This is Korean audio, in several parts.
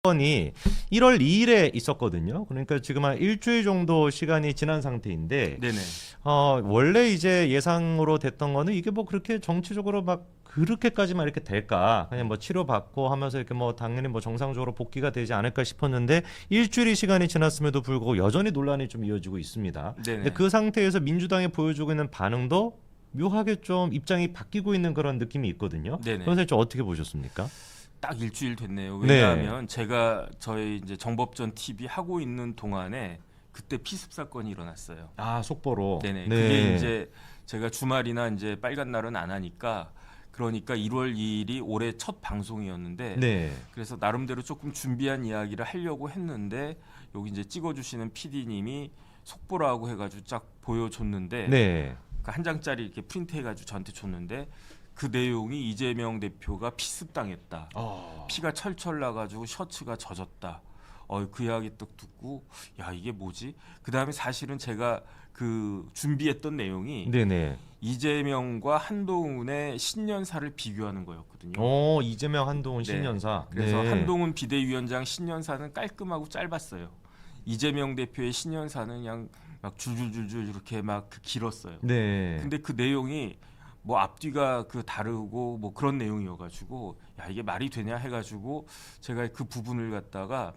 건이 1월 2일에 있었거든요. 그러니까 지금 한 일주일 정도 시간이 지난 상태인데, 네네. 원래 이제 예상으로 됐던 거는 이게 뭐 그렇게 정치적으로 막 그렇게까지만 이렇게 될까? 그냥 뭐 치료받고 하면서 이렇게 뭐 당연히 뭐 정상적으로 복귀가 되지 않을까 싶었는데 일주일이 시간이 지났음에도 불구하고 여전히 논란이 좀 이어지고 있습니다. 네네. 근데 그 상태에서 민주당이 보여주고 있는 반응도 묘하게 좀 입장이 바뀌고 있는 그런 느낌이 있거든요. 네네. 선생님 좀 어떻게 보셨습니까? 딱 일주일 됐네요. 네. 왜냐하면 제가 저희 이제 정법전 TV 하고 있는 동안에 그때 피습 사건이 일어났어요. 아, 속보로. 네네. 네. 그게 이제 제가 주말이나 이제 빨간 날은 안 하니까 그러니까 1월 2일이 올해 첫 방송이었는데 네. 그래서 나름대로 조금 준비한 이야기를 하려고 했는데 여기 이제 찍어주시는 PD님이 속보라고 해가지고 쫙 보여줬는데 네. 한 장짜리 이렇게 프린트해가지고 저한테 줬는데 그 내용이 이재명 대표가 피습당했다. 피가 철철 나가지고 셔츠가 젖었다. 그 이야기 딱 듣고 야 이게 뭐지? 그 다음에 사실은 제가 그 준비했던 내용이 네네. 이재명과 한동훈의 신년사를 비교하는 거였거든요. 이재명 한동훈 네. 신년사. 그래서 네. 한동훈 비대위원장 신년사는 깔끔하고 짧았어요. 이재명 대표의 신년사는 그냥 막 줄줄줄줄 이렇게 막 길었어요. 네. 근데 그 내용이 뭐 앞뒤가 그 다르고 뭐 그런 내용이어가지고 야 이게 말이 되냐 해가지고 제가 그 부분을 갖다가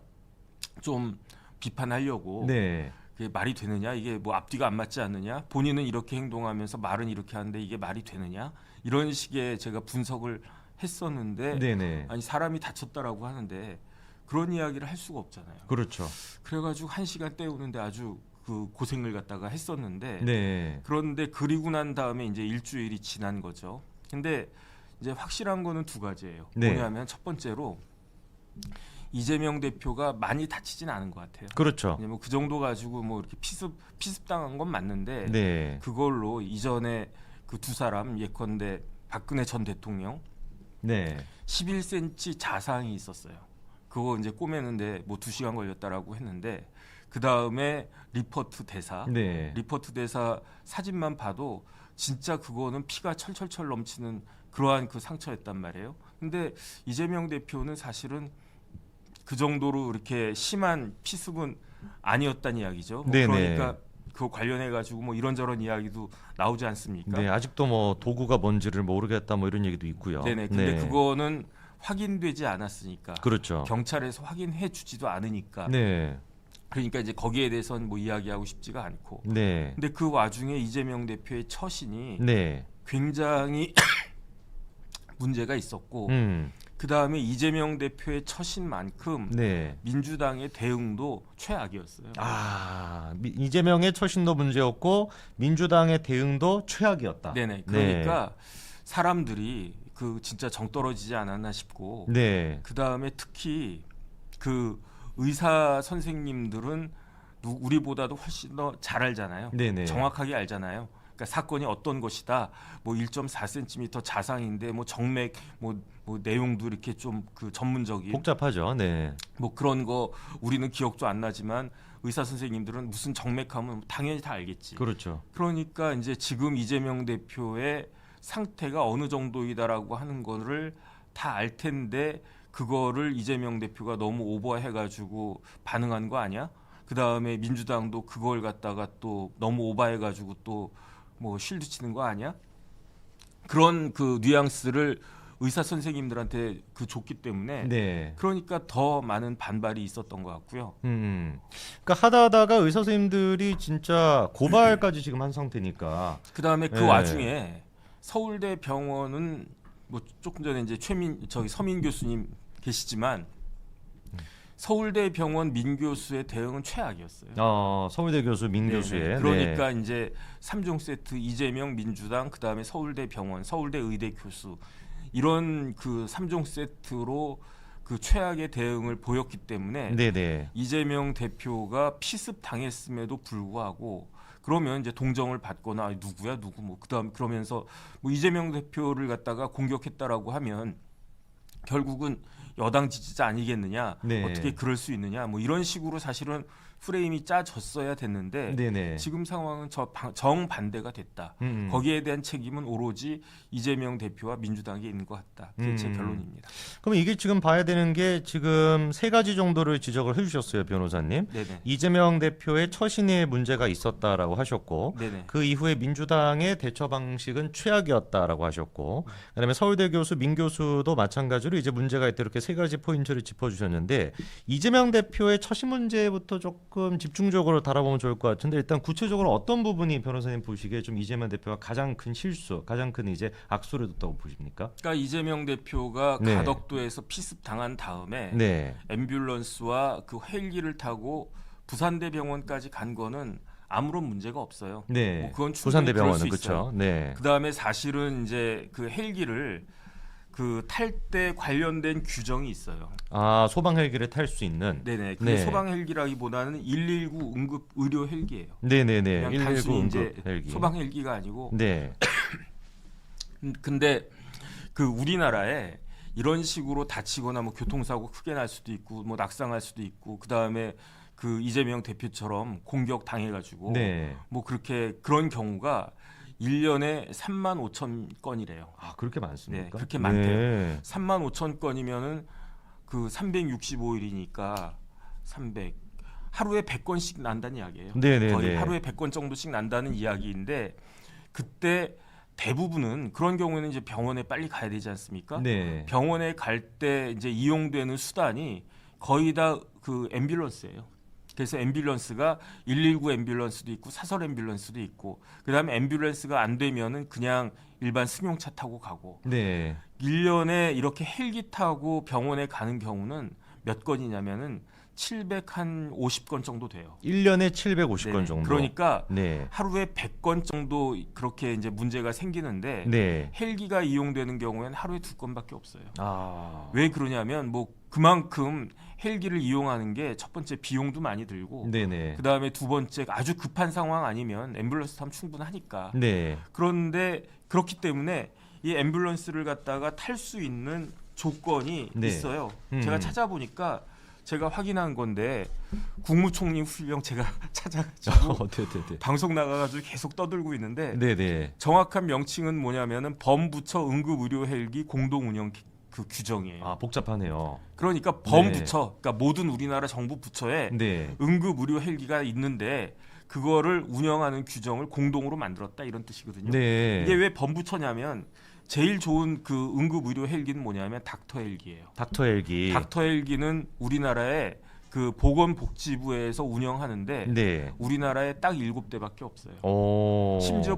좀 비판하려고 네. 그게 말이 되느냐 이게 뭐 앞뒤가 안 맞지 않느냐 본인은 이렇게 행동하면서 말은 이렇게 하는데 이게 말이 되느냐 이런 식의 제가 분석을 했었는데 네네. 아니 사람이 다쳤다라고 하는데 그런 이야기를 할 수가 없잖아요. 그렇죠. 그래가지고 1시간 때우는데 아주 그 고생을 갖다가 했었는데 네. 그런데 그리고 난 다음에 이제 일주일이 지난 거죠. 근데 이제 확실한 거는 두 가지예요. 네. 뭐냐면 첫 번째로 이재명 대표가 많이 다치진 않은 것 같아요. 그렇죠. 왜냐면 그 정도 가지고 뭐 이렇게 피습당한 건 맞는데 네. 그걸로 이전에 그 두 사람 예컨대 박근혜 전 대통령 네. 11cm 자상이 있었어요. 그거 이제 꼬매는데 뭐 2시간 걸렸다라고 했는데 그 다음에 리퍼트 대사, 네. 리퍼트 대사 사진만 봐도 진짜 그거는 피가 철철철 넘치는 그러한 그 상처였단 말이에요. 근데 이재명 대표는 사실은 그 정도로 이렇게 심한 피습은 아니었다는 이야기죠. 네네. 그러니까 그 관련해 가지고 뭐 이런저런 이야기도 나오지 않습니까? 네. 아직도 뭐 도구가 뭔지를 모르겠다 뭐 이런 얘기도 있고요. 네네. 근데 네. 그거는 확인되지 않았으니까 그렇죠. 경찰에서 확인해 주지도 않으니까 네. 그러니까 이제 거기에 대해서는 뭐 이야기하고 싶지가 않고. 네. 근데 그 와중에 이재명 대표의 처신이 네. 굉장히 문제가 있었고 그 다음에 이재명 대표의 처신만큼 네. 민주당의 대응도 최악이었어요. 이재명의 처신도 문제였고 민주당의 대응도 최악이었다. 네네. 그러니까 사람들이 그 진짜 정 떨어지지 않았나 싶고 네. 그 다음에 특히 그 의사 선생님들은 우리보다도 훨씬 더 잘 알잖아요. 네네. 정확하게 알잖아요. 그러니까 사건이 어떤 것이다. 뭐 1.4cm 자상인데 뭐 정맥 뭐 내용도 이렇게 좀 그 전문적인 복잡하죠. 네. 뭐 그런 거 우리는 기억도 안 나지만 의사 선생님들은 무슨 정맥하면 당연히 다 알겠지. 그렇죠. 그러니까 이제 지금 이재명 대표의 상태가 어느 정도이다라고 하는 거를 다 알 텐데 그거를 이재명 대표가 너무 오버해가지고 반응한 거 아니야? 그 다음에 민주당도 그걸 갖다가 또 너무 오버해가지고 또 뭐 실드 치는 거 아니야? 그런 그 뉘앙스를 의사 선생님들한테 그 줬기 때문에 네. 그러니까 더 많은 반발이 있었던 것 같고요. 그러니까 하다가 의사 선생님들이 진짜 고발까지 지금 한 상태니까. 그 다음에 그 네. 와중에 서울대 병원은 뭐 조금 전에 이제 서민 교수님 계시지만 서울대 병원 민 교수의 대응은 최악이었어요. 서울대 교수 민 네네. 교수의. 그러니까 이제 3종 세트 이재명 민주당 그다음에 서울대 병원 서울대 의대 교수 이런 그 3종 세트로 그 최악의 대응을 보였기 때문에 네네. 이재명 대표가 피습 당했음에도 불구하고 그러면 이제 동정을 받거나 누구야 누구 뭐 그다음 그러면서 뭐 이재명 대표를 갖다가 공격했다라고 하면 결국은 여당 지지자 아니겠느냐 네. 어떻게 그럴 수 있느냐 뭐 이런 식으로 사실은 프레임이 짜졌어야 됐는데 네네. 지금 상황은 정반대가 됐다. 거기에 대한 책임은 오로지 이재명 대표와 민주당에 있는 것 같다. 그게 제 결론입니다. 그럼 이게 지금 봐야 되는 게 지금 세 가지 정도를 지적을 해주셨어요, 변호사님. 네네. 이재명 대표의 처신에 문제가 있었다라고 하셨고, 네네. 그 이후에 민주당의 대처 방식은 최악이었다라고 하셨고, 그다음에 서울대 교수 민 교수도 마찬가지로 이제 문제가 있다 이렇게 세 가지 포인트를 짚어주셨는데, 이재명 대표의 처신 문제부터 조금 집중적으로 다뤄보면 좋을 것 같은데, 일단 구체적으로 어떤 부분이 변호사님 보시기에 좀 이재명 대표가 가장 큰 실수, 가장 큰 이제 악수를 뒀다고 보십니까? 그러니까 이재명 대표가 네. 가덕도에서 피습 당한 다음에 네, 앰뷸런스와 그 헬기를 타고 부산대병원까지 간 거는 아무런 문제가 없어요. 네. 뭐 그건 충분히 부산대병원은 그럴 수 있어요. 그렇죠. 네. 그 다음에 사실은 이제 그 헬기를 그 탈 때 관련된 규정이 있어요. 아, 소방 헬기를 탈 수 있는. 네네. 그게 네. 소방 헬기라기보다는 119 응급 의료 헬기예요. 네네네. 그냥 119 단순히 이제 응급 헬기. 소방 헬기가 아니고. 네. 근데 그 우리나라에 이런 식으로 다치거나 뭐 교통사고 크게 날 수도 있고 뭐 낙상할 수도 있고 그 다음에 그 이재명 대표처럼 공격 당해가지고 네. 뭐 그렇게 그런 경우가 1년에 3만 5천 건이래요. 아, 그렇게 많습니까? 네, 그렇게 많대요. 네. 3만 5천 건이면은 그 365일이니까 300 하루에 100건씩 난다는 이야기예요. 네네네. 거의 하루에 100건 정도씩 난다는 이야기인데 그때 대부분은 그런 경우에는 이제 병원에 빨리 가야 되지 않습니까? 네. 병원에 갈 때 이제 이용되는 수단이 거의 다 그 앰뷸런스예요. 그래서 앰뷸런스가 119 앰뷸런스도 있고 사설 앰뷸런스도 있고 그다음에 앰뷸런스가 안 되면은 그냥 일반 승용차 타고 가고 네. 1년에 이렇게 헬기 타고 병원에 가는 경우는 몇 건이냐면은 750건 정도 돼요. 1년에 750건 네. 정도. 그러니까 네. 하루에 100건 정도 그렇게 이제 문제가 생기는데 네. 헬기가 이용되는 경우에는 하루에 2건밖에 없어요. 아. 왜 그러냐면 뭐 그만큼 헬기를 이용하는 게 첫 번째 비용도 많이 들고 네네. 그다음에 두 번째 아주 급한 상황 아니면 앰뷸런스 타면 충분하니까. 네. 그런데 그렇기 때문에 이 앰뷸런스를 갖다가 탈 수 있는 조건이 네. 있어요. 음. 제가 찾아보니까 제가 확인한 건데 국무총리 훈령 제가 찾아가지고 네. 방송 나가가지고 계속 떠들고 있는데 네네. 정확한 명칭은 뭐냐면은 범부처 응급의료 헬기 공동운영 그 규정이에요. 아, 복잡하네요. 그러니까 범부처, 그러니까 모든 우리나라 정부 부처에 네. 응급의료 헬기가 있는데 그거를 운영하는 규정을 공동으로 만들었다 이런 뜻이거든요. 네. 이게 왜 범부처냐면 제일 좋은 그 응급의료 헬기는 뭐냐면 닥터 헬기예요. 닥터 헬기. 닥터 헬기는 우리나라에 그 보건복지부에서 운영하는데 네. 우리나라에 딱 7대밖에 없어요. 오. 심지어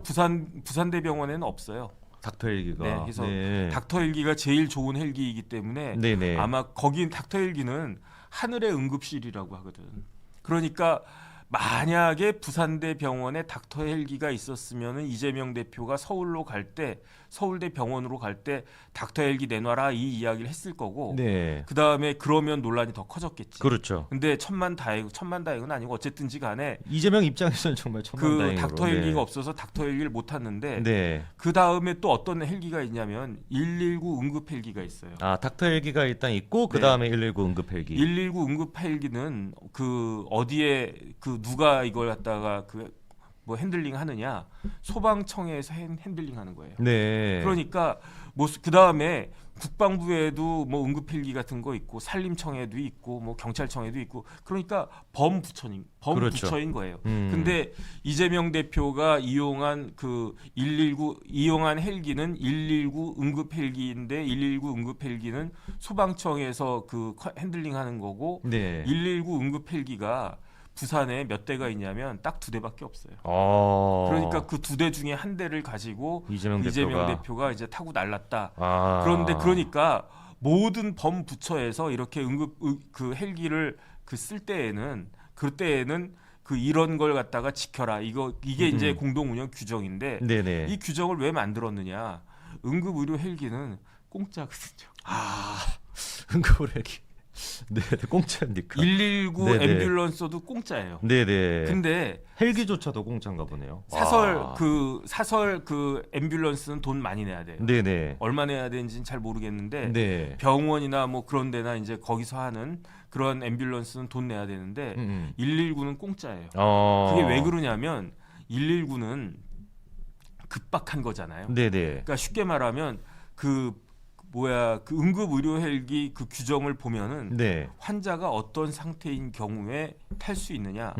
부산대병원에는 없어요. 닥터 헬기가. 네, 그래서 네. 닥터 헬기가 제일 좋은 헬기이기 때문에 네네. 아마 거긴 닥터 헬기는 하늘의 응급실이라고 하거든. 그러니까 만약에 부산대 병원에 닥터 헬기가 있었으면은 이재명 대표가 서울로 갈 때 서울대 병원으로 갈 때 닥터 헬기 내놔라 이 이야기를 했을 거고 네. 그 다음에 그러면 논란이 더 커졌겠지. 그렇죠. 근데 천만다행은 아니고 어쨌든지 간에 이재명 입장에서는 정말 그 천만다행으로. 닥터 헬기가 네. 없어서 닥터 헬기를 못 탔는데 네. 그 다음에 또 어떤 헬기가 있냐면 119 응급 헬기가 있어요. 아, 닥터 헬기가 일단 있고 그 네. 다음에 119 응급 헬기. 119 응급 헬기는 그 어디에 그 누가 이걸 갖다가 그 뭐 핸들링 하느냐 소방청에서 핸들링 하는 거예요. 네. 그러니까 뭐 그 다음에 국방부에도 뭐 응급 헬기 같은 거 있고 산림청에도 있고 뭐 경찰청에도 있고 그러니까 범부처인 그렇죠. 거예요. 음. 근데 이재명 대표가 이용한 그 119 이용한 헬기는 119 응급 헬기인데 119 응급 헬기는 소방청에서 그 핸들링하는 거고 네. 119 응급 헬기가 부산에 몇 대가 있냐면 딱 2대밖에 없어요. 그러니까 그 2대 중에 한 대를 가지고 이재명 대표가 이제 타고 날랐다. 아. 그런데 그러니까 모든 범부처에서 이렇게 그 헬기를 그 쓸 때에는 그때에는 그 이런 걸 갖다가 지켜라. 이게 이제 공동운영 규정인데 네네. 이 규정을 왜 만들었느냐? 응급의료 헬기는 공짜거든요. 응급 헬기. 네, 공짜입니까? 119 네네. 앰뷸런스도 공짜예요. 네네. 근데 헬기조차도 공짜인가 보네요. 사설 와. 그 앰뷸런스는 돈 많이 내야 돼요. 네네. 얼마 내야 되는지는 잘 모르겠는데 네. 병원이나 뭐 그런 데나 이제 거기서 하는 그런 앰뷸런스는 돈 내야 되는데 119는 공짜예요. 그게 왜 그러냐면 119는 급박한 거잖아요. 네네. 그러니까 쉽게 말하면 그 응급 의료 헬기 그 규정을 보면은 네. 환자가 어떤 상태인 경우에 탈 수 있느냐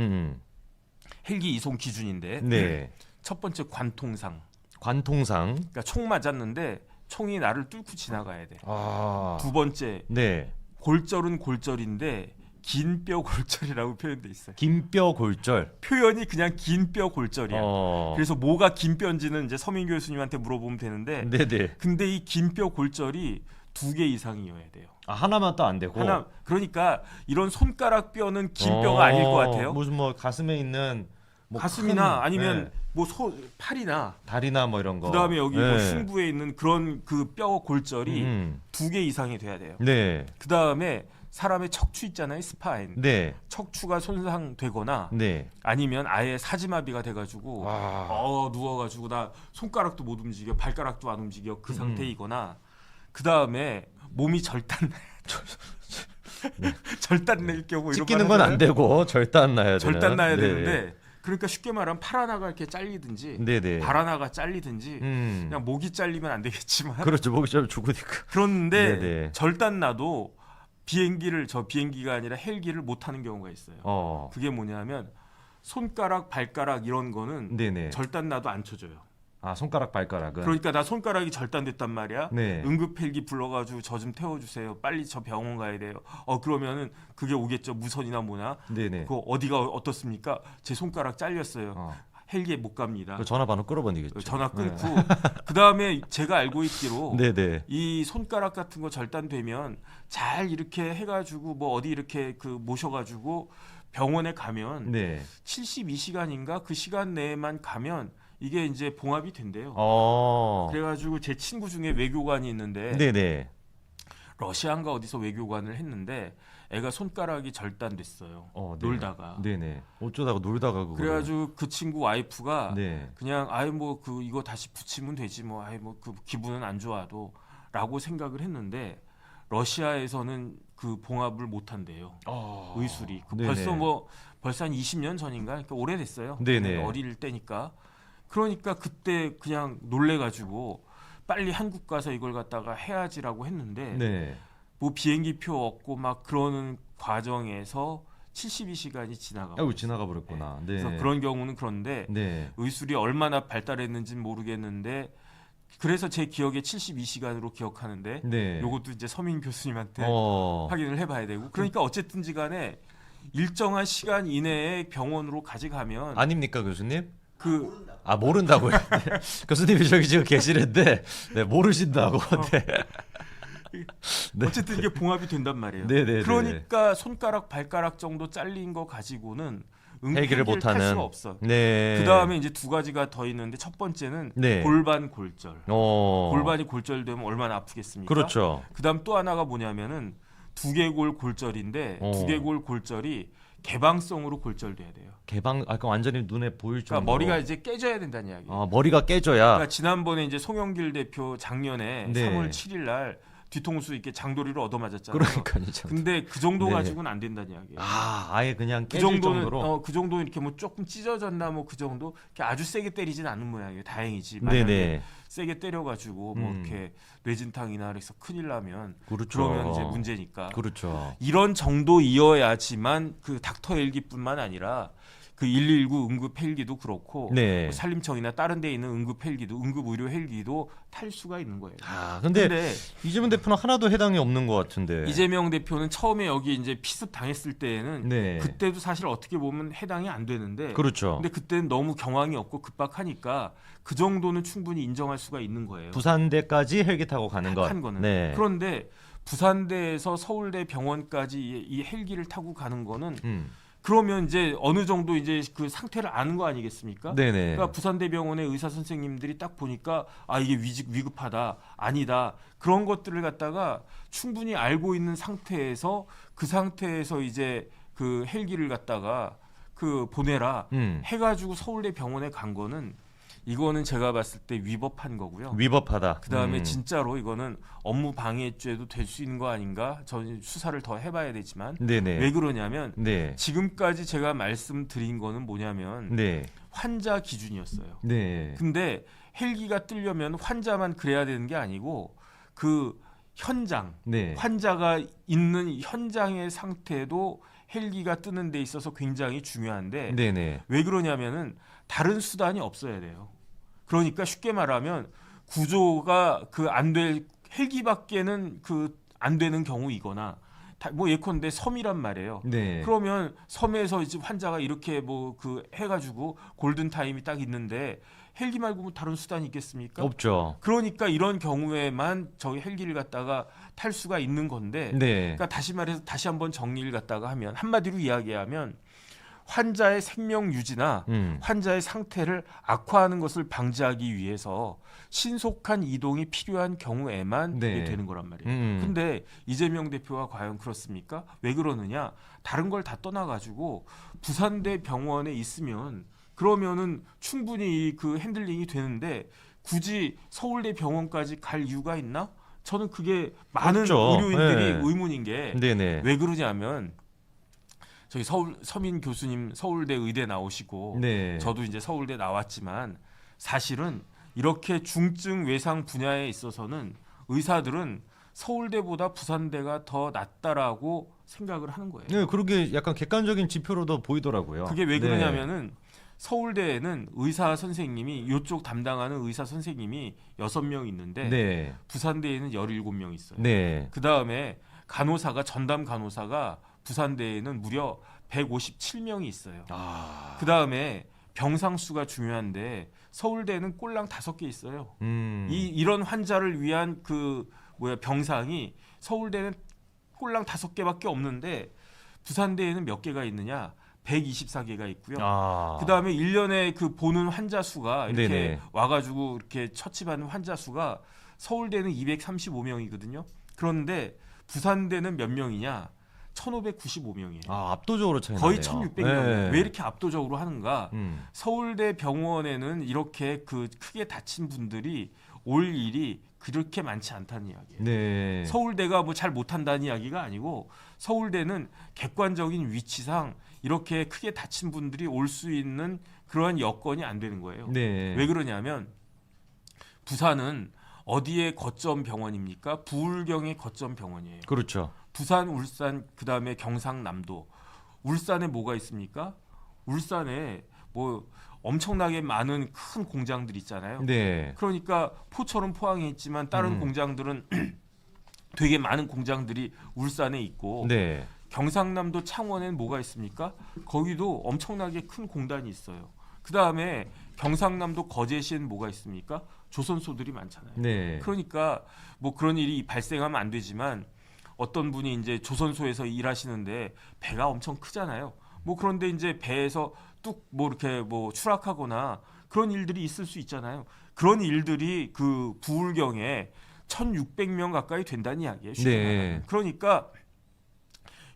헬기 이송 기준인데 네. 첫 번째 관통상. 관통상. 그러니까 총 맞았는데 총이 나를 뚫고 지나가야 돼. 아. 두 번째 네. 골절은 골절인데 긴 뼈 골절이라고 표현돼 있어요. 긴뼈 골절. 표현이 그냥 긴 뼈 골절이야. 어. 그래서 뭐가 긴 뼈인지는 이제 서민 교수님한테 물어보면 되는데 네네. 근데 이 긴 뼈 골절이 2개 이상이어야 돼요. 아, 하나만 또 안 되고. 하나 그러니까 이런 손가락 뼈는 긴 뼈가 아닐 것 같아요. 무슨 뭐 가슴에 있는 뭐 가슴이나 큰, 아니면 네. 뭐 팔이나 다리나 뭐 이런 거. 그다음에 여기 뭐 네. 흉부에 있는 그런 그 뼈 골절이 2개 이상이 돼야 돼요. 네. 그다음에 사람의 척추 있잖아요. 스파인. 네. 척추가 손상되거나 네. 아니면 아예 사지마비가 돼가지고 와. 누워가지고 나 손가락도 못 움직여 발가락도 안 움직여 그 상태이거나 그 다음에 몸이 절단 절단 낼 경우 이런 찢기는 건 안 되고 절단 나야 되는. 절단 나야 네. 되는데 그러니까 쉽게 말하면 팔 하나가 이렇게 잘리든지 네네. 발 하나가 잘리든지 그냥 목이 잘리면 안 되겠지만 그렇죠. 목이 좀 죽으니까. 그런데 네네. 절단 나도 비행기가 아니라 헬기를 못 타는 경우가 있어요. 그게 뭐냐면 손가락, 발가락 이런 거는 네네. 절단 나도 안 쳐줘요. 아, 손가락, 발가락은. 그러니까 나 손가락이 절단됐단 말이야. 네. 응급 헬기 불러가지고 저 좀 태워주세요. 빨리 저 병원 가야 돼요. 그러면은 그게 오겠죠. 무선이나 뭐나. 네네. 그 어디가 어떻습니까? 제 손가락 잘렸어요. 헬기에 못 갑니다. 그 전화번호 끌어버리겠죠. 전화 끊고 그 다음에 제가 알고 있기로 네네. 이 손가락 같은 거 절단되면 잘 이렇게 해가지고 뭐 어디 이렇게 그 모셔가지고 병원에 가면 네. 72시간인가 그 시간 내에만 가면 이게 이제 봉합이 된대요. 그래가지고 제 친구 중에 외교관이 있는데 네네. 러시아인가 어디서 외교관을 했는데 애가 손가락이 절단됐어요. 네. 놀다가. 네네. 어쩌다가 놀다가 그거. 그래가지고 그 친구 와이프가 네. 그냥 이거 다시 붙이면 되지 그 기분은 안 좋아도라고 생각을 했는데 러시아에서는 그 봉합을 못 한대요. 의술이. 벌써 한 20년 전인가? 그러니까 오래됐어요. 네네. 어릴 때니까. 그러니까 그때 그냥 놀래가지고 빨리 한국 가서 이걸 갖다가 해야지라고 했는데 네. 뭐 비행기표 얻고 막 그러는 과정에서 72시간이 지나가고. 아이고 지나가 버렸구나. 네. 그래서 그런 경우는 그런데 네. 의술이 얼마나 발달했는지는 모르겠는데 그래서 제 기억에 72시간으로 기억하는데 네. 요것도 이제 서민 교수님한테 확인을 해봐야 되고 그러니까 어쨌든지 간에 일정한 시간 이내에 병원으로 가져가면 아닙니까 교수님? 모른다고요. 네. 교수님이 저기 지금 계시는데 네, 모르신다고. 네. 어쨌든 이게 봉합이 된단 말이에요. 네네네. 그러니까 손가락 발가락 정도 잘린 거 가지고는 헬기를 못 탈 하는. 수가 없어. 네. 그 다음에 이제 두 가지가 더 있는데 첫 번째는 네. 골반 골절. 어. 골반이 골절되면 얼마나 아프겠습니까? 그렇죠. 그다음 또 하나가 뭐냐면은 두개골 골절인데 두개골 골절이 개방성으로 골절돼야 돼요. 개방, 그러니까 완전히 눈에 보일 정도로. 그러니까 머리가 이제 깨져야 된다는 이야기예요. 아, 머리가 깨져야. 그러니까 지난번에 이제 송영길 대표 작년에 네. 3월 7일 날 뒤통수 이렇게 장도리를 얻어맞았잖아요. 그러니까요. 근데 그 정도 네. 가지고는 안 된다는 이야기예요. 아, 아예 그냥 그 깨질 정도는 정도로. 그 정도 이렇게 뭐 조금 찢어졌나 뭐 그 정도 이렇게 아주 세게 때리진 않은 모양이에요. 다행이지. 만약에 네네. 세게 때려가지고 뭐 이렇게 뇌진탕이나 그래서 큰일 나면 그렇죠. 그러면 이제 문제니까. 그렇죠. 이런 정도이어야지만 그 닥터 헬기뿐만 아니라 그 119 응급 헬기도 그렇고 네. 뭐 산림청이나 다른 데 있는 응급 헬기도 응급 의료 헬기도 탈 수가 있는 거예요. 근데 이재명 대표는 하나도 해당이 없는 것 같은데. 이재명 대표는 처음에 여기 이제 피습 당했을 때에는 네. 그때도 사실 어떻게 보면 해당이 안 되는데 그렇죠. 근데 그때는 너무 경황이 없고 급박하니까 그 정도는 충분히 인정할 수가 있는 거예요. 부산대까지 헬기 타고 가는 것. 한 거는. 네. 그런데 부산대에서 서울대 병원까지 이 헬기를 타고 가는 거는 그러면 이제 어느 정도 이제 그 상태를 아는 거 아니겠습니까? 네네. 그러니까 부산대병원의 의사 선생님들이 딱 보니까 아 이게 위급하다 아니다 그런 것들을 갖다가 충분히 알고 있는 상태에서 그 상태에서 이제 그 헬기를 갖다가 그 보내라 해가지고 서울대 병원에 간 거는 이거는 제가 봤을 때 위법한 거고요. 위법하다. 그 다음에 진짜로 이거는 업무 방해죄도 될 수 있는 거 아닌가? 저는 수사를 더 해봐야 되지만 네네. 왜 그러냐면 네. 지금까지 제가 말씀드린 거는 뭐냐면 네. 환자 기준이었어요. 네. 근데 헬기가 뜨려면 환자만 그래야 되는 게 아니고 그 현장, 네. 환자가 있는 현장의 상태도 헬기가 뜨는 데 있어서 굉장히 중요한데 네네. 왜 그러냐면은 다른 수단이 없어야 돼요. 그러니까 쉽게 말하면 구조가 그 안 될 헬기밖에는 그 안 되는 경우이거나 뭐 예컨대 섬이란 말이에요. 네. 그러면 섬에서 이제 환자가 이렇게 뭐 그 해가지고 골든 타임이 딱 있는데 헬기 말고 뭐 다른 수단이 있겠습니까? 없죠. 그러니까 이런 경우에만 저희 헬기를 갖다가 탈 수가 있는 건데, 네. 그러니까 다시 말해서 다시 한번 정리를 갖다가 하면 한마디로 이야기하면 환자의 생명 유지나 환자의 상태를 악화하는 것을 방지하기 위해서 신속한 이동이 필요한 경우에만 네. 이게 되는 거란 말이에요. 근데 이재명 대표가 과연 그렇습니까? 왜 그러느냐? 다른 걸 다 떠나가지고 부산대 병원에 있으면 그러면은 충분히 그 핸들링이 되는데 굳이 서울대 병원까지 갈 이유가 있나? 저는 그게 많은 없죠. 의료인들이 네. 의문인 게 네네. 왜 그러냐면 저희 서민 교수님 서울대 의대 나오시고 네. 저도 이제 서울대 나왔지만 사실은 이렇게 중증 외상 분야에 있어서는 의사들은 서울대보다 부산대가 더 낫다라고 생각을 하는 거예요. 네, 그러게 약간 객관적인 지표로도 보이더라고요. 그게 왜 네. 그러냐면은 서울대에는 의사 선생님이 이쪽 담당하는 의사 선생님이 6명 있는데 네. 부산대에는 17명 있어요. 네. 그다음에 간호사가 전담 간호사가 부산대에는 무려 157명이 있어요. 아. 그다음에 병상 수가 중요한데 서울대는 꼴랑 5개 있어요. 이런 환자를 위한 그 병상이 서울대는 꼴랑 5개밖에 없는데 부산대에는 몇 개가 있느냐? 124개가 있고요. 아. 그다음에 1년에 그 보는 환자 수가 이렇게 네네. 와가지고 이렇게 처치받는 환자 수가 서울대는 235명이거든요. 그런데 부산대는 몇 명이냐? 1,595명이에요. 아, 압도적으로 차이 거의 나네요. 1,600명. 네. 왜 이렇게 압도적으로 하는가? 음. 서울대 병원에는 이렇게 그 크게 다친 분들이 올 일이 그렇게 많지 않다는 이야기예요. 네. 서울대가 뭐 잘 못한다는 이야기가 아니고 서울대는 객관적인 위치상 이렇게 크게 다친 분들이 올 수 있는 그러한 여건이 안 되는 거예요. 네. 왜 그러냐면 부산은 어디의 거점 병원입니까? 부울경의 거점 병원이에요. 그렇죠. 부산, 울산, 그다음에 경상남도. 울산에 뭐가 있습니까? 울산에 뭐 엄청나게 많은 큰 공장들 있잖아요. 네. 그러니까 포처럼 포항에 있지만 다른 공장들은 되게 많은 공장들이 울산에 있고 네. 경상남도 창원에는 뭐가 있습니까? 거기도 엄청나게 큰 공단이 있어요. 그다음에 경상남도 거제시에는 뭐가 있습니까? 조선소들이 많잖아요. 네. 그러니까 뭐 그런 일이 발생하면 안 되지만 어떤 분이 이제 조선소에서 일하시는데 배가 엄청 크잖아요. 뭐 그런데 이제 배에서 뚝 뭐 이렇게 뭐 추락하거나 그런 일들이 있을 수 있잖아요. 그런 일들이 그 부울경에 1,600명 가까이 된다는 이야기예요. 네. 그러니까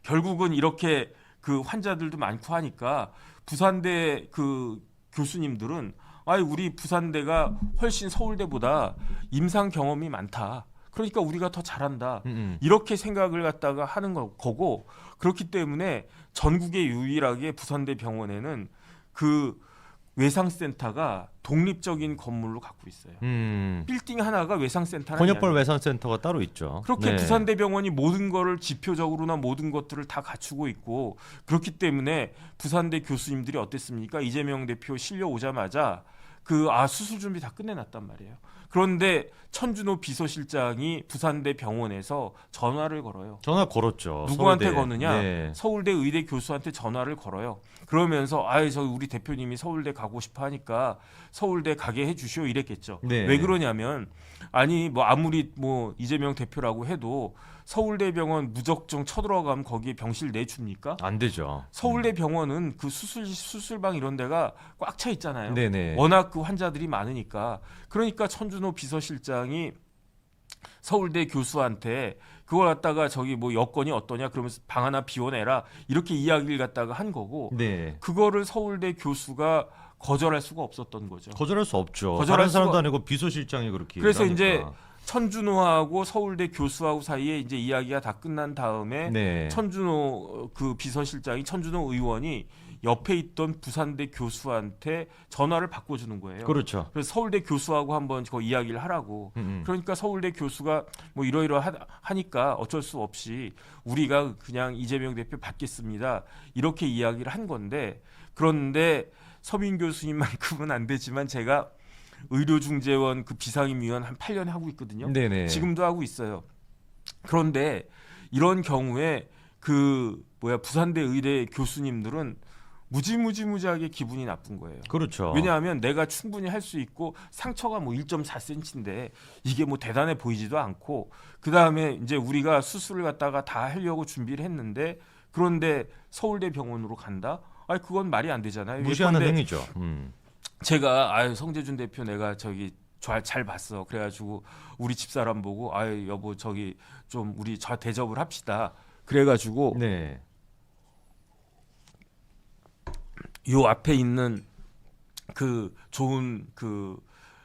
결국은 이렇게 그 환자들도 많고 하니까 부산대 그 교수님들은 아이 우리 부산대가 훨씬 서울대보다 임상 경험이 많다. 그러니까 우리가 더 잘한다. 이렇게 생각을 갖다가 하는 거고 그렇기 때문에 전국에 유일하게 부산대 병원에는 그 외상센터가 독립적인 건물로 갖고 있어요. 빌딩 하나가 외상센터는 권역별 외상센터가 따로 있죠. 그렇게 네. 부산대병원이 모든 거를 지표적으로나 모든 것들을 다 갖추고 있고 그렇기 때문에 부산대 교수님들이 어땠습니까? 이재명 대표 실려 오자마자 수술 준비 다 끝내놨단 말이에요. 그런데 천준호 비서실장이 부산대 병원에서 전화를 걸어요. 전화 걸었죠. 누구한테 서울대. 거느냐? 네. 서울대 의대 교수한테 전화를 걸어요. 그러면서 저 우리 대표님이 서울대 가고 싶어 하니까 서울대 가게 해주시오 이랬겠죠. 네. 왜 그러냐면 아니 뭐 아무리 뭐 이재명 대표라고 해도 서울대병원 무작정 쳐들어가면 거기에 병실 내줍니까? 안 되죠. 서울대병원은 그 수술방 이런 데가 꽉 차 있잖아요. 네네. 워낙 그 환자들이 많으니까. 그러니까 천준호 비서실장이 서울대 교수한테 그걸 갖다가 저기 뭐 여건이 어떠냐 그러면서 방 하나 비워내라 이렇게 이야기를 갖다가 한 거고 네. 그거를 서울대 교수가 거절할 수가 없었던 거죠. 거절할 수 없죠. 거절할 다른 사람도 수가- 아니고 비서실장이 그렇게. 그래서 얘기를 이제 하니까. 천준호하고 서울대 교수하고 사이에 이제 이야기가 다 끝난 다음에 네. 천준호 그 비서실장이 천준호 의원이 옆에 있던 부산대 교수한테 전화를 바꿔주는 거예요. 그렇죠. 그래서 서울대 교수하고 한번 그 이야기를 하라고. 그러니까 서울대 교수가 뭐 이러이러하니까 어쩔 수 없이 우리가 그냥 이재명 대표 받겠습니다. 이렇게 이야기를 한 건데 그런데 서민 교수님만큼은 안 되지만 제가 의료중재원 그 비상임위원 한 8년 하고 있거든요. 네네. 지금도 하고 있어요. 그런데 이런 경우에 그 부산대 의대 교수님들은 무지하게 기분이 나쁜 거예요. 그렇죠. 왜냐하면 내가 충분히 할 수 있고 상처가 뭐 1.4cm인데 이게 뭐 대단해 보이지도 않고 그 다음에 이제 우리가 수술을 갖다가 다 하려고 준비를 했는데 그런데 서울대 병원으로 간다? 아니 그건 말이 안 되잖아요. 무시하는 예컨대 행위죠. 제가 성재준 대표 내가 저기 잘 봤어. 그래가지고 우리 집사람 보고 여보 저기 좀 우리 저 대접을 합시다. 그래가지고 네. 요 앞에 있는 그 좋은 그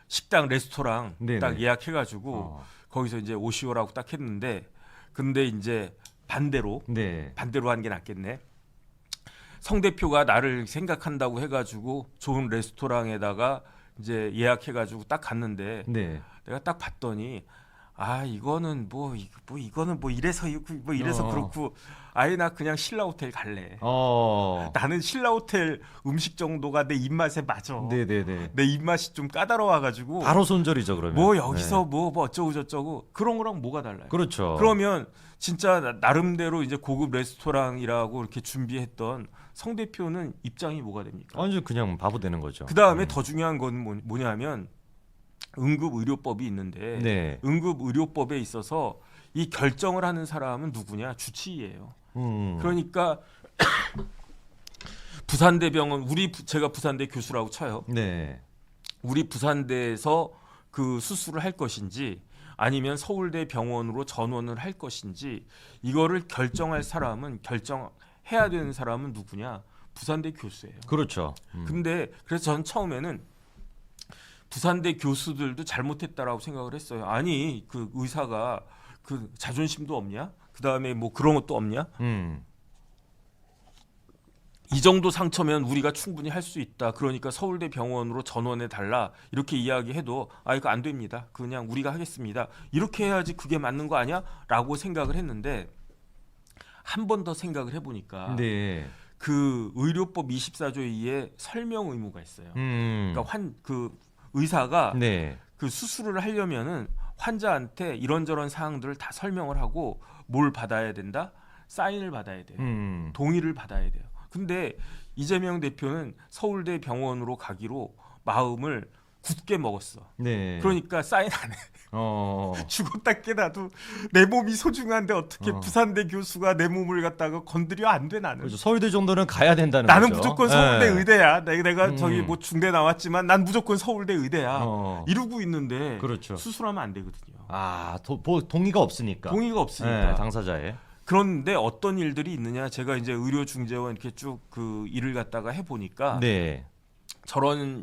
식당 레스토랑 네네. 딱 예약해가지고 어. 거기서 이제 오시오라고 딱 했는데 근데 이제 반대로 네. 한 게 낫겠네. 성 대표가 나를 생각한다고 해가지고 좋은 레스토랑에다가 이제 예약해가지고 딱 갔는데 네. 내가 딱 봤더니 이거는 이거는 이래서 그렇고 나 그냥 신라 호텔 갈래. 나는 신라 호텔 음식 정도가 내 입맛에 맞아. 네네네. 내 입맛이 좀 까다로워가지고 바로 손절이죠 그러면. 뭐 여기서 뭐 어쩌고 저쩌고 그런 거랑 뭐가 달라요? 그렇죠. 그러면 진짜 나름대로 이제 고급 레스토랑이라고 이렇게 준비했던 성 대표는 입장이 뭐가 됩니까? 완전 그냥 바보 되는 거죠. 그 다음에 더 중요한 건 뭐냐면 응급의료법이 있는데 네. 응급의료법에 있어서 이 결정을 하는 사람은 누구냐? 주치의예요. 그러니까 부산대병원 제가 부산대 교수라고 쳐요. 네. 우리 부산대에서 그 수술을 할 것인지 아니면 서울대 병원으로 전원을 할 것인지 이거를 결정할 사람은 결정해야 되는 사람은 누구냐? 부산대 교수예요. 그렇죠. 근데 그래서 전 처음에는 부산대 교수들도 잘못했다라고 생각을 했어요. 아니 그 의사가 그 자존심도 없냐? 그 다음에 뭐 그런 것도 없냐? 이 정도 상처면 우리가 충분히 할 수 있다. 그러니까 서울대 병원으로 전원해 달라. 이렇게 이야기해도 이거 안 됩니다. 그냥 우리가 하겠습니다. 이렇게 해야지 그게 맞는 거 아니야? 라고 생각을 했는데 한 번 더 생각을 해보니까 네. 그 의료법 24조 2에 설명 의무가 있어요. 그러니까 그 의사가 네. 그 수술을 하려면은 환자한테 이런저런 사항들을 다 설명을 하고 뭘 받아야 된다? 사인을 받아야 돼요. 동의를 받아야 돼요. 근데 이재명 대표는 서울대 병원으로 가기로 마음을 굳게 먹었어. 네. 그러니까 사인 안 해. 죽었다 깨나도 내 몸이 소중한데 어떻게 부산대 교수가 내 몸을 갖다가 건드려 안 돼 나는. 그렇죠. 서울대 정도는 가야 된다는 나는 거죠. 무조건 서울대 네. 의대야. 내가 저기 뭐 중대 나왔지만 난 무조건 서울대 의대야. 이러고 있는데 그렇죠. 수술하면 안 되거든요. 동의가 없으니까. 동의가 없으니까. 네, 당사자의. 그런데 어떤 일들이 있느냐? 제가 이제 의료중재원 이렇게 쭉 그 일을 갖다가 해보니까 네.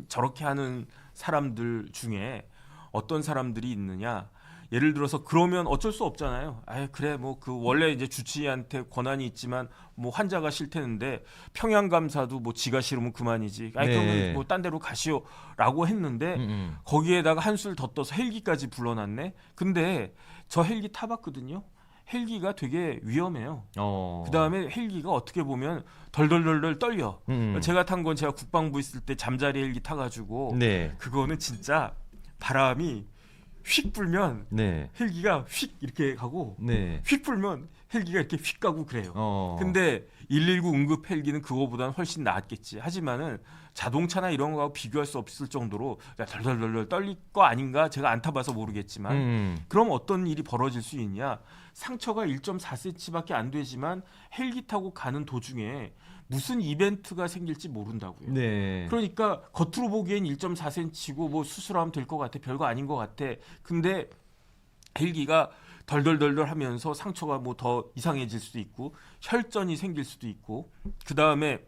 저렇게 하는 사람들 중에 어떤 사람들이 있느냐? 예를 들어서 그러면 어쩔 수 없잖아요. 그래 뭐 그 원래 이제 주치의한테 권한이 있지만 뭐 환자가 싫대는데 평양 감사도 뭐 지가 싫으면 그만이지. 그러면 뭐 딴 데로 가시오라고 했는데 거기에다가 한술 더 떠서 헬기까지 불러놨네. 근데 저 헬기 타봤거든요. 헬기가 되게 위험해요. 그 다음에 헬기가 어떻게 보면 덜덜덜덜 떨려. 제가 탄 건 제가 국방부 있을 때 잠자리 헬기 타가지고 네. 그거는 진짜 바람이 휙 불면 네. 헬기가 휙 이렇게 가고 네. 휙 불면 헬기가 이렇게 휙 가고 그래요. 어. 근데 119 응급 헬기는 그거보다는 훨씬 낫겠지. 하지만은 자동차나 이런 거하고 비교할 수 없을 정도로 덜덜덜덜 떨릴 거 아닌가? 제가 안 타봐서 모르겠지만 그럼 어떤 일이 벌어질 수 있냐? 상처가 1.4cm밖에 안 되지만 헬기 타고 가는 도중에 무슨 이벤트가 생길지 모른다고요. 네. 그러니까 겉으로 보기엔 1.4cm고 뭐 수술하면 될 것 같아. 별거 아닌 것 같아. 근데 헬기가 덜덜덜덜 하면서 상처가 뭐 더 이상해질 수도 있고 혈전이 생길 수도 있고 그다음에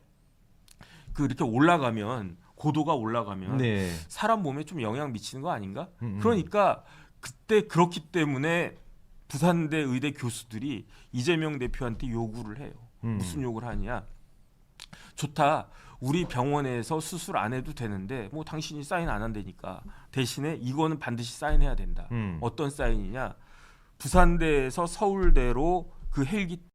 그 이렇게 올라가면 고도가 올라가면 네. 사람 몸에 좀 영향 미치는 거 아닌가? 음. 그러니까 그때 그렇기 때문에 부산대 의대 교수들이 이재명 대표한테 요구를 해요. 무슨 요구를 하냐? 좋다. 우리 병원에서 수술 안 해도 되는데 뭐 당신이 사인 안 한다니까. 대신에 이거는 반드시 사인해야 된다. 어떤 사인이냐? 부산대에서 서울대로 그 헬기